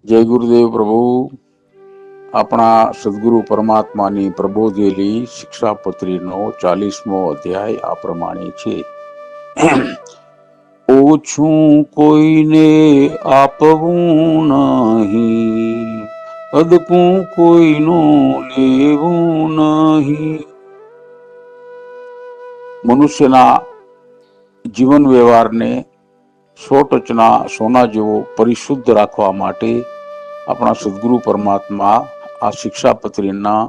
જય ગુરુદેવ પ્રભુ. આપણા સદગુરુ પરમાત્માની પ્રબોધેલી શિક્ષાપત્રીનો 40મો અધ્યાય આ પ્રમાણે છે. ઓછું કોઈને આપવું નહીં, અદકું કોઈનું લેવું નહીં. મનુષ્યના જીવન વ્યવહારને સો ટચના સોના જેવો પરિશુદ્ધ રાખવા માટે આપણા સદગુરુ પરમાત્મા આ શિક્ષાપત્રીના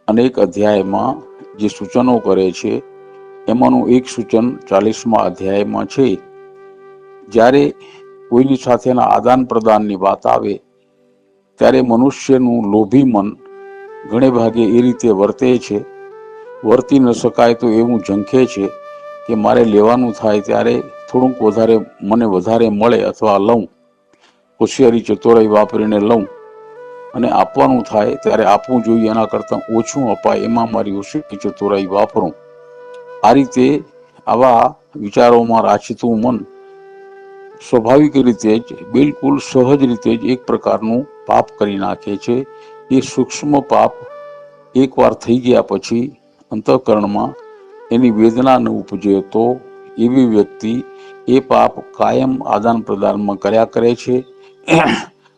અનેક અધ્યાયમાં જે સૂચનો કરે છે એમાંનું એક સૂચન 40મા અધ્યાયમાં છે. જ્યારે કોઈની સાથેના આદાન પ્રદાનની વાત આવે ત્યારે મનુષ્યનું લોભી મન ઘણે ભાગે એ રીતે વર્તે છે. વર્તી ન શકાય તો એવું ઝંખે છે કે મારે લેવાનું થાય ત્યારે થોડુંક મને વધારે મળે અથવા લઉં, હોશિયારી ચતુરાઈ વાપરીને લઉં, અને આપવાનું થાય ત્યારે આપવું જોઈએ એના કરતાં ઓછું અપાય એમાં મારી હોશિયારી ચતુરાઈ વાપરું. આ રીતે આવા વિચારોમાં રાચતું મન સ્વાભાવિક રીતે જ બિલકુલ સહજ રીતે જ એક પ્રકારનું પાપ કરી નાખે છે. એ સૂક્ષ્મ પાપ એકવાર થઈ ગયા પછી અંતઃકરણમાં એની વેદના ન ઉપજે તો એવી વ્યક્તિ એ પાપ કાયમ આદાન પ્રદાનમાં કર્યા કરે છે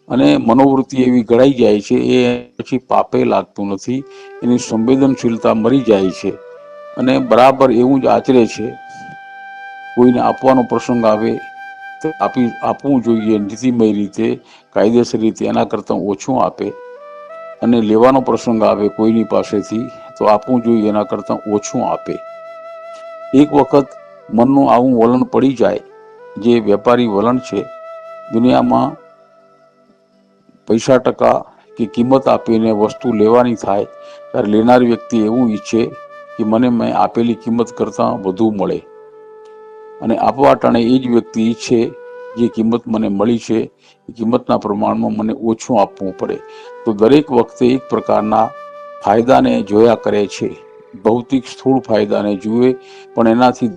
અને મનોવૃત્તિ એવી ઘડાઈ જાય છે. એ પછી પાપે લાગતું નથી, એની સંવેદનશીલતા મરી જાય છે અને બરાબર એવું જ આચરે છે. કોઈને આપવાનો પ્રસંગ આવે તો આપવું જોઈએ નીતિમય રીતે, કાયદેસર રીતે, એના કરતાં ઓછું આપે. અને લેવાનો પ્રસંગ આવે કોઈની પાસેથી તો આપવું જોઈએ એના કરતાં ઓછું આપે. એક વખત મનનું આવું વલણ પડી જાય, જે વેપારી વલણ છે, દુનિયામાં પૈસા ટકા કે કિંમત આપીને વસ્તુ લેવાની થાય ત્યારે લેનાર વ્યક્તિ એવું ઈચ્છે કે મેં આપેલી કિંમત કરતાં વધુ મળે, અને આપવા ટાણે એ જ વ્યક્તિ ઈચ્છે જે કિંમત મને મળી છે એ કિંમતના પ્રમાણમાં મને ઓછું આપવું પડે. તો દરેક વખતે એક પ્રકારના ફાયદાને જોયા કરે છે, ભૌતિક સ્થૂળ ફાયદાને જુએ, પણ એનાથી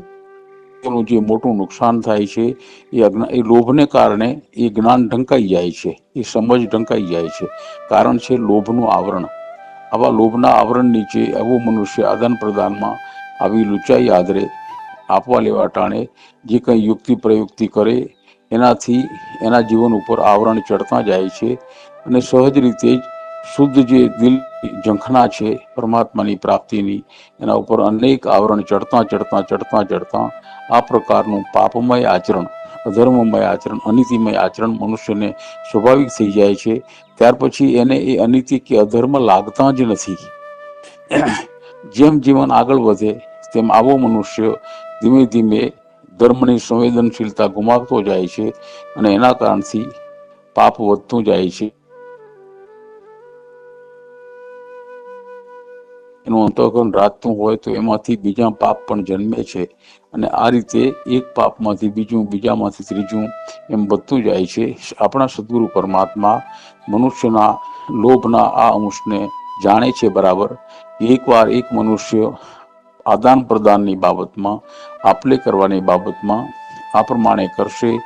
જે મોટું નુકસાન થાય છે એ લોભને કારણે એ જ્ઞાન ઢંકાઈ જાય છે, એ સમજ ઢંકાઈ જાય છે. કારણ છે લોભનું આવરણ. આવા લોભના આવરણ નીચે આવો મનુષ્ય આદાન પ્રદાનમાં આવી લુચાઈ આદરે આપવા લેવા ટાણે જે કંઈ યુક્તિ પ્રયુક્તિ કરે એનાથી એના જીવન ઉપર આવરણ ચડતા જાય છે અને સહજ રીતે જ શુદ્ધ જે દિલ ઝંખના છે પરમાત્માની પ્રાપ્તિની, એના ઉપર અનેક આવરણ ચડતા ચડતા ચડતા ચડતા આ પ્રકારનું પાપમય આચરણ, અધર્મમય આચરણ, અનીતિમય આચરણ મનુષ્યને સ્વાભાવિક થઈ જાય છે. ત્યાર પછી એને એ અનીતિ કે અધર્મ લાગતા જ નથી. જેમ જીવન આગળ વધે તેમ આવો મનુષ્ય ધીમે ધીમે ધર્મની સંવેદનશીલતા ગુમાવતો જાય છે અને એના કારણથી પાપ વધતું જાય છે. એનું અંતઃકરણ રાચતું હોય તો એમાંથી બીજા પાપ પણ જન્મે છે, અને આ રીતે એક પાપમાંથી બીજું, બીજામાંથી ત્રીજું એમ વધતું જાય છે. આપણા સદગુરુ પરમાત્મા મનુષ્યના લોભના આ અંશને જાણે છે બરાબર. એકવાર એક મનુષ્ય આદાન પ્રદાનની બાબતમાં, આપલે કરવાની બાબતમાં આ પ્રમાણે કરશે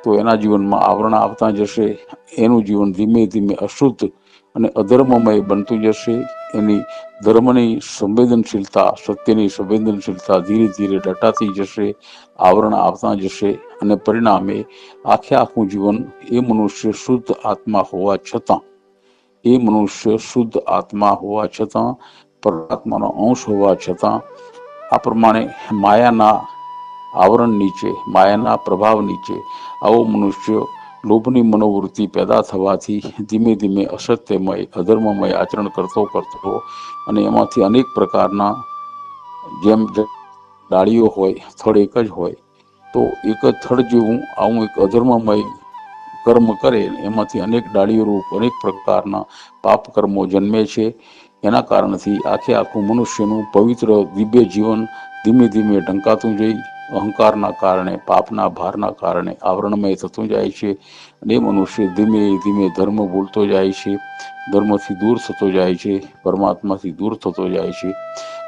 તો એના જીવનમાં આવરણ આવતા જશે. એનું જીવન ધીમે ધીમે અશુદ્ધ અને અધર્મમય બનતું જશે. એની ધર્મની સંવેદનશીલતા, સત્યની સંવેદનશીલતા ધીરે ધીરે દટાતી જશે, આવરણ આવતા જશે, અને પરિણામે આખું જીવન એ મનુષ્ય શુદ્ધ આત્મા હોવા છતાં, પરમાત્માનો અંશ હોવા છતાં આ પ્રમાણે માયાના આવરણ નીચે, માયાના પ્રભાવ નીચે આવો મનુષ્ય લોભની મનોવૃત્તિ પેદા થવાથી ધીમે ધીમે અસત્યમય, અધર્મમય આચરણ કરતો અને એમાંથી અનેક પ્રકારના, જેમ ડાળીઓ હોય, થડ એક જ હોય, તો એક જ થડ જેવું આવું એક અધર્મમય કર્મ કરે એમાંથી અનેક ડાળીઓ રૂપ અનેક પ્રકારના પાપ કર્મો જન્મે છે. એના કારણથી આખું મનુષ્યનું પવિત્ર દિવ્ય જીવન ધીમે ધીમે ઢંકાતું જઈ અહંકારના કારણે, પાપના ભારના કારણે આવરણમય થતું જાય છે, અને એ મનુષ્ય ધીમે ધીમે ધર્મ ભૂલતો જાય છે, ધર્મથી દૂર થતો જાય છે, પરમાત્માથી દૂર થતો જાય છે.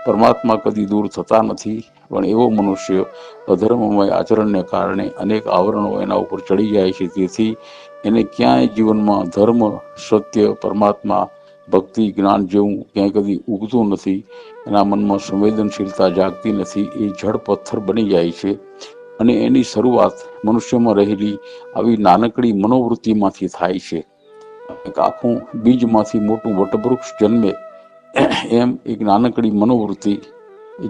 પરમાત્મા કદી દૂર થતા નથી, પણ એવો મનુષ્ય અધર્મમય આચરણને કારણે અનેક આવરણો એના ઉપર ચડી જાય છે. તેથી એને ક્યાંય જીવનમાં ધર્મ, સત્ય, પરમાત્મા, ભક્તિ, જ્ઞાન જેવું ક્યાંય કદી ઉગતું નથી. એના મનમાં સંવેદનશીલતા જાગતી નથી. એ જડ પથ્થર બની જાય છે. અને એની શરૂઆત મનુષ્યમાં રહેલી આવી નાનકડી મનોવૃત્તિમાંથી થાય છે. એક આખું બીજમાંથી મોટું વટવૃક્ષ જન્મે એમ એક નાનકડી મનોવૃત્તિ,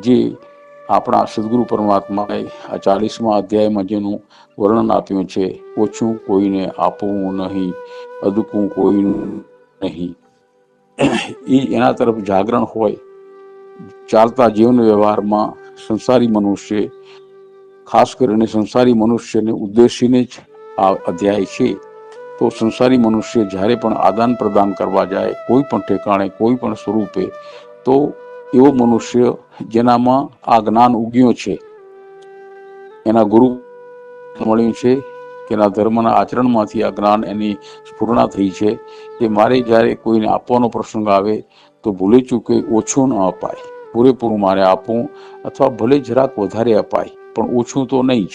જે આપણા સદગુરુ પરમાત્માએ આ 40મા અધ્યાયમાં જેનું વર્ણન આપ્યું છે, ઓછું કોઈને આપવું નહીં, અદકું કોઈનું નહીં, એ એના તરફ જાગરણ હોય. ચાલતા જીવન વ્યવહારમાં સંસારી મનુષ્ય, ખાસ કરીને સંસારી મનુષ્યને ઉદ્દેશીને જ આ અધ્યાય છે. તો સંસારી મનુષ્ય જ્યારે પણ આદાન પ્રદાન કરવા જાય, કોઈ પણ ઠેકાણે, કોઈ પણ સ્વરૂપે, તો એવો મનુષ્ય જેનામાં આ જ્ઞાન ઉગ્યું છે, એના ગુરુ મળ્યું છે, કે એના ધર્મના આચરણમાંથી આ જ્ઞાન એની સ્ફુરણા થઈ છે, કે મારે જ્યારે કોઈને આપવાનો પ્રસંગ આવે તો ભૂલે ચૂકે ઓછું ન અપાય, પૂરેપૂરું મારે આપવું, અથવા ભલે જરાક વધારે અપાય પણ ઓછું તો નહીં જ.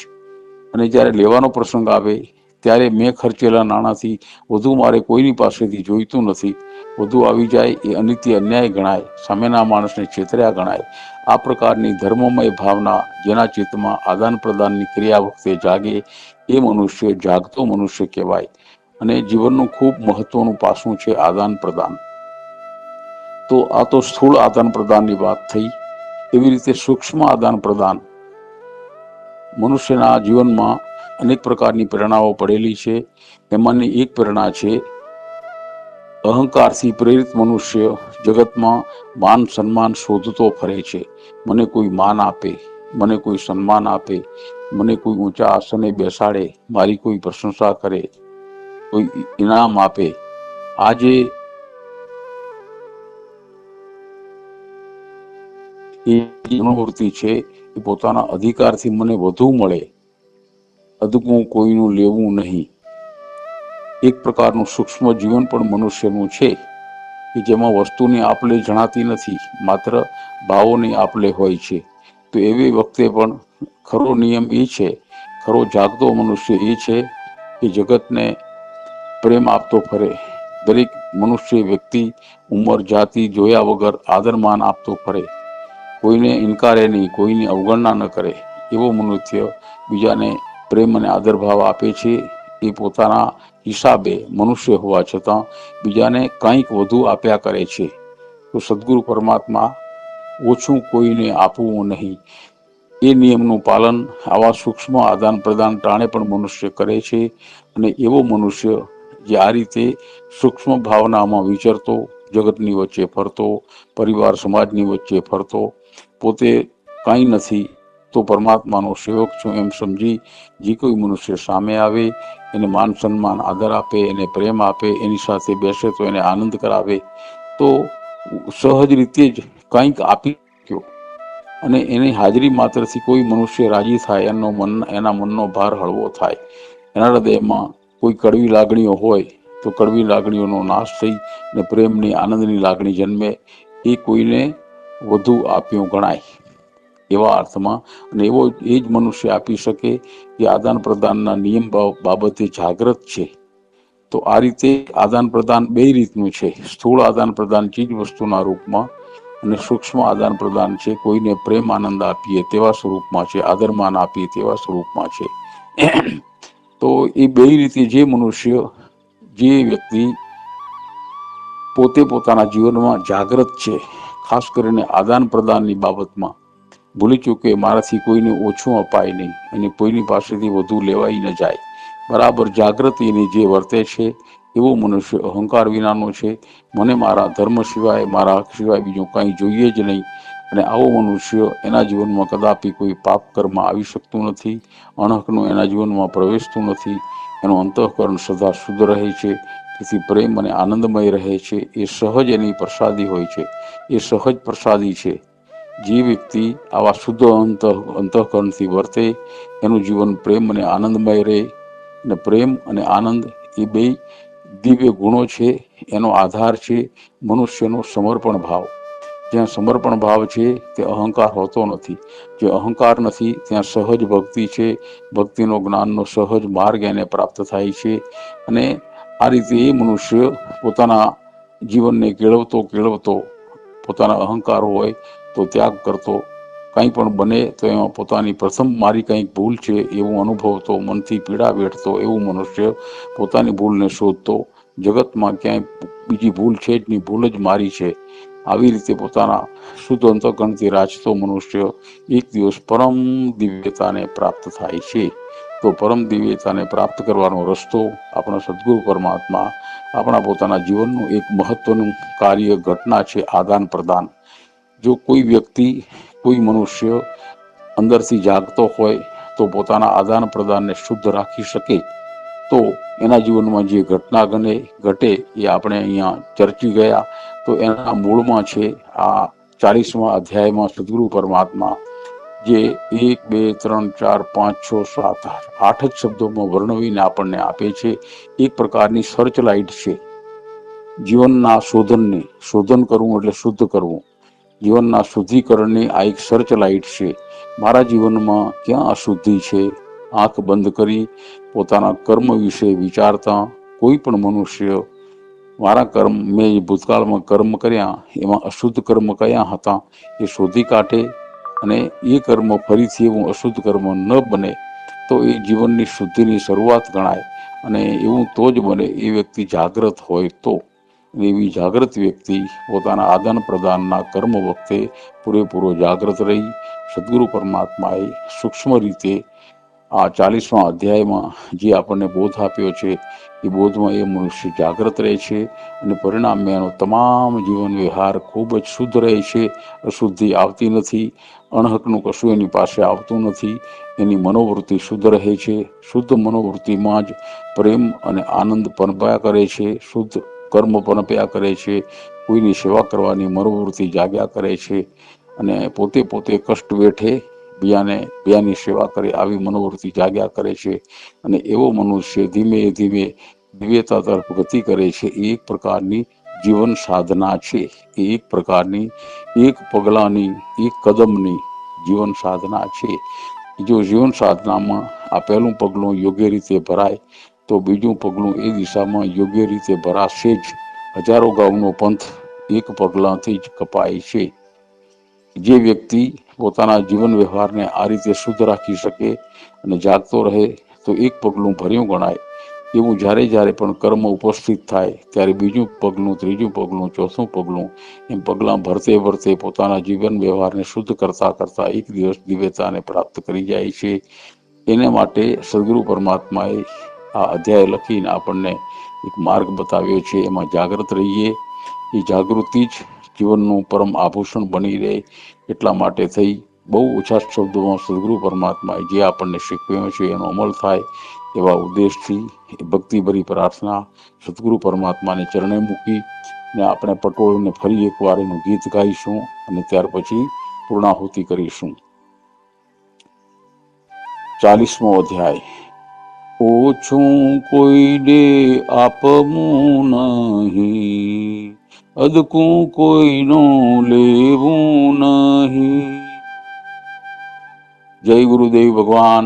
અને જ્યારે લેવાનો પ્રસંગ આવે ત્યારે મેં ખર્ચેલા નાણાંથી વધુ મારે કોઈની પાસેથી જોઈતું નથી. વધુ આવી જાય એ અનિત્ય અન્યાય ગણાય, સામેના માણસને છેતર્યા ગણાય. આ પ્રકારની ધર્મમય ભાવના જેના ચિત્તમાં આદાન પ્રદાનની ક્રિયા વખતે જાગે, એ મનુષ્ય જાગતો મનુષ્ય કહેવાય. અને જીવનનું ખૂબ મહત્વનું પાસું છે આદાન પ્રદાન. તો આ તો સ્થૂળ આદાન પ્રદાનની વાત થઈ. એવી રીતે સૂક્ષ્મ આદાન પ્રદાન, મનુષ્યના જીવનમાં અનેક પ્રકારની પ્રેરણાઓ પડેલી છે. એમાંની એક પ્રેરણા છે, અહંકારથી પ્રેરિત મનુષ્ય જગતમાં માન સન્માન શોધતો ફરે છે. મને કોઈ માન આપે, મને કોઈ સન્માન આપે, મને કોઈ ઊંચા આસને બેસાડે, મારી કોઈ પ્રશંસા કરે, કોઈ ઇનામ આપે. આજે એ મનોવૃત્તિ છે, એ પોતાના અધિકારથી મને વધુ મળે, અદકું કોઈનું લેવું નહીં. એક પ્રકારનું સૂક્ષ્મ જીવન પણ મનુષ્યનું છે, કે જેમાં વસ્તુની આપલે જણાતી નથી, માત્ર ભાવોની આપલે હોય છે. તો એવી વખતે પણ ખરો નિયમ એ છે, ખરો જાગતો મનુષ્ય એ છે કે જગતને પ્રેમ આપતો ફરે. દરેક મનુષ્ય વ્યક્તિ ઉંમર જાતિ જોયા વગર આદરમાન આપતો ફરે. કોઈને ઇનકારે નહીં, કોઈની અવગણના ન કરે. એવો મનુષ્ય બીજાને પ્રેમ અને આદરભાવ આપે છે. એ પોતાના હિસાબે મનુષ્ય હોવા છતાં બીજાને કંઈક વધુ આપ્યા કરે છે. તો સદગુરુ પરમાત્મા ઓછું કોઈને આપવું નહીં, એ નિયમનું પાલન આવા સૂક્ષ્મ આદાન પ્રદાન ટાણે પણ મનુષ્ય કરે છે. અને એવો મનુષ્ય જે આ રીતે સૂક્ષ્મ ભાવનામાં વિચરતો, જગતની વચ્ચે ફરતો, પરિવાર સમાજની વચ્ચે ફરતો, પોતે કંઈ નથી તો પરમાત્માનો સેવક છું એમ સમજી જે કોઈ મનુષ્ય સામે આવે એને માન સન્માન આદર આપે, એને પ્રેમ આપે, એની સાથે બેસે તો એને આનંદ કરાવે, તો સહજ રીતે જ કંઈક આપી શક્યો. અને એની હાજરી માત્રથી કોઈ મનુષ્ય રાજી થાય, એના મનનો ભાર હળવો થાય. એના હૃદયમાં કોઈ કડવી લાગણીઓ હોય તો કડવી લાગણીઓનો નાશ થઈ ને પ્રેમની આનંદની લાગણી જન્મે. એ કોઈને વધુ આપ્યું ગણાય એવા અર્થમાં. અને એવો એ જ મનુષ્ય આપી શકે કે આદાન પ્રદાનના નિયમ બાબતે જાગૃત છે. તો આ રીતે આદાન પ્રદાન બે રીતનું છે. સ્થૂળ આદાન પ્રદાન ચીજ વસ્તુના રૂપમાં, અને સૂક્ષ્મ આદાન પ્રદાન છે કોઈને પ્રેમ આનંદ આપીએ તેવા સ્વરૂપમાં છે, આદરમાન આપીએ તેવા સ્વરૂપમાં છે. તો એ બે રીતે જે મનુષ્ય, જે વ્યક્તિ પોતે પોતાના જીવનમાં જાગૃત છે, ખાસ કરીને આદાન પ્રદાનની બાબતમાં, ભૂલી ચૂકે મારાથી કોઈને ઓછું અપાય નહીં અને કોઈની પાસેથી વધુ લેવાઈ ન જાય, બરાબર જાગૃતિની જે વર્તે છે, એવો મનુષ્ય અહંકાર વિનાનો છે. મને મારા ધર્મ સિવાય, મારા હક સિવાય બીજું કંઈ જોઈએ જ નહીં. અને આવો મનુષ્ય એના જીવનમાં કદાપી કોઈ પાપ કર્મ આવી શકતું નથી, અણહકનું એના જીવનમાં પ્રવેશતું નથી. એનું અંતઃકરણ સદા શુદ્ધ રહે છે, તેથી પ્રેમ અને આનંદમય રહે છે. એ સહજ એની પ્રસાદી હોય છે, એ સહજ પ્રસાદી છે. જે વ્યક્તિ આવા શુદ્ધ અંતઃકરણથી વર્તે એનું જીવન પ્રેમ અને આનંદમય રહે. અને પ્રેમ અને આનંદ એ બે દિવ્ય ગુણો છે. એનો આધાર છે મનુષ્યનો સમર્પણ ભાવ. જ્યાં સમર્પણ ભાવ છે તે અહંકાર હોતો નથી. જે અહંકાર નથી ત્યાં સહજ ભક્તિ છે. ભક્તિનો જ્ઞાનનો સહજ માર્ગ એને પ્રાપ્ત થાય છે. અને આ રીતે એ મનુષ્ય પોતાના જીવનને કેળવતો પોતાના અહંકાર હોય તો ત્યાગ કરતો, કંઈ પણ બને તો એમાં પોતાની પ્રથમ મારી કંઈક ભૂલ છે એવું અનુભવતો, મનથી પીડા વેઠતો એવું મનુષ્ય પોતાની ભૂલને શોધતો, જગતમાં ક્યાંય બીજી ભૂલ છે જ નહીં, ભૂલ જ મારી છે, આવી રીતે પોતાના શુદ્ધ અંતઃકરણથી રાચતો મનુષ્ય એક દિવસ પરમ દિવ્યતાને પ્રાપ્ત થાય છે. તો પરમ દિવ્યતાને પ્રાપ્ત કરવાનો રસ્તો આપણા સદગુરુ પરમાત્મા આપણા પોતાના જીવનનું એક મહત્વનું કાર્ય ઘટના છે, આદાન પ્રદાન. જો કોઈ વ્યક્તિ, કોઈ મનુષ્ય અંદરથી જાગતો હોય તો પોતાના આદાન પ્રદાનને શુદ્ધ રાખી શકે તો એના જીવનમાં જે ઘટના ઘટે એ આપણે અહીંયા ચર્ચી ગયા. તો એના મૂળમાં છે આ 40મા અધ્યાયમાં સદગુરુ પરમાત્મા જે 1, 2, 3, 4, 5, 6, 7, 8 જ શબ્દોમાં વર્ણવીને આપણને આપે છે. એક પ્રકારની સર્ચ લાઇટ છે જીવનના શોધન કરવું એટલે શુદ્ધ કરવું. જીવનના શુદ્ધિકરણની આ એક સર્ચ લાઇટ છે. મારા જીવનમાં ક્યાં અશુદ્ધિ છે? આંખ બંધ કરી પોતાના કર્મ વિશે વિચારતા કોઈ પણ મનુષ્ય મારા કર્મ, મેં ભૂતકાળમાં કર્મ કર્યા એમાં અશુદ્ધ કર્મ કયા હતા એ શોધી કાઢે અને એ કર્મ ફરીથી એવું અશુદ્ધ કર્મ ન બને તો એ જીવનની શુદ્ધિની શરૂઆત ગણાય. અને એવું તો જ બને એ વ્યક્તિ જાગ્રત હોય તો. એવી જાગૃત વ્યક્તિ પોતાના આદાન પ્રદાનના કર્મ વખતે પૂરેપૂરો જાગૃત રહી સદગુરુ પરમાત્માએ સૂક્ષ્મ રીતે આ 40મા અધ્યાયમાં જે આપણને બોધ આપ્યો છે એ બોધમાં એ મનુષ્ય જાગૃત રહે છે અને પરિણામે એનો તમામ જીવન વ્યવહાર ખૂબ જ શુદ્ધ રહે છે. અશુદ્ધિ આવતી નથી, અણહકનું કશું એની પાસે આવતું નથી. એની મનોવૃત્તિ શુદ્ધ રહે છે. શુદ્ધ મનોવૃત્તિમાં જ પ્રેમ અને આનંદ પનપ્યા કરે છે, શુદ્ધ કર્મ પનપ્યા કરે છે, કોઈની સેવા કરવાની મનોવૃત્તિ જાગ્યા કરે છે અને પોતે કષ્ટ વેઠે બીજાની સેવા કરે આવી મનોવૃત્તિ જાગ્યા કરે છે. અને એવો મનુષ્ય ધીમે ધીમે દિવ્યતા તરફ ગતિ કરે છે. એ એક પ્રકારની જીવન સાધના છે. એ એક પ્રકારની એક પગલાની, એક કદમની જીવન સાધના છે. જો જીવન સાધનામાં આ પહેલું પગલું યોગ્ય રીતે ભરાય તો બીજું પગલું એ દિશામાં યોગ્ય રીતે ભરાશે જ. હજારો ગાઉનો પંથ એક પગલાંથી જ કપાય છે. જે વ્યક્તિ પોતાના જીવન વ્યવહારને આ રીતે શુદ્ધ રાખી શકે અને જાગતો રહે તો એક પગલું ભર્યું ગણાય. એવું જ્યારે પણ કર્મ ઉપસ્થિત થાય ત્યારે બીજું પગલું, ત્રીજું પગલું, ચોથું પગલું એમ પગલાં ભરતે પોતાના જીવન વ્યવહારને શુદ્ધ કરતા એક દિવસ દિવ્યતાને પ્રાપ્ત કરી જાય છે. એને માટે સદગુરુ પરમાત્માએ આ અધ્યાય લખીને આપણને એક માર્ગ બતાવ્યો છે. એમાં જાગૃત રહીએ. એ જાગૃતિ જ જીવનનું પરમ આભૂષણ બની રહે એટલા માટે થઈ બહુ ઓછા શબ્દોમાં સદગુરુ પરમાત્માએ જે આપણને શીખવ્યું છે એનો અમલ થાય એવા ઉદ્દેશથી ભક્તિભરી પ્રાર્થના સદગુરુ પરમાત્માને ચરણે મૂકી ને આપણે પટોળને ફરી એકવાર એનું ગીત ગાઈશું અને ત્યાર પછી પૂર્ણાહુતિ કરીશું. 40મો અધ્યાય. ઓછું કોઈને આપવું નહીં, અદકું કોઈનું લેવું નહીં. જય ગુરુદેવ ભગવાન.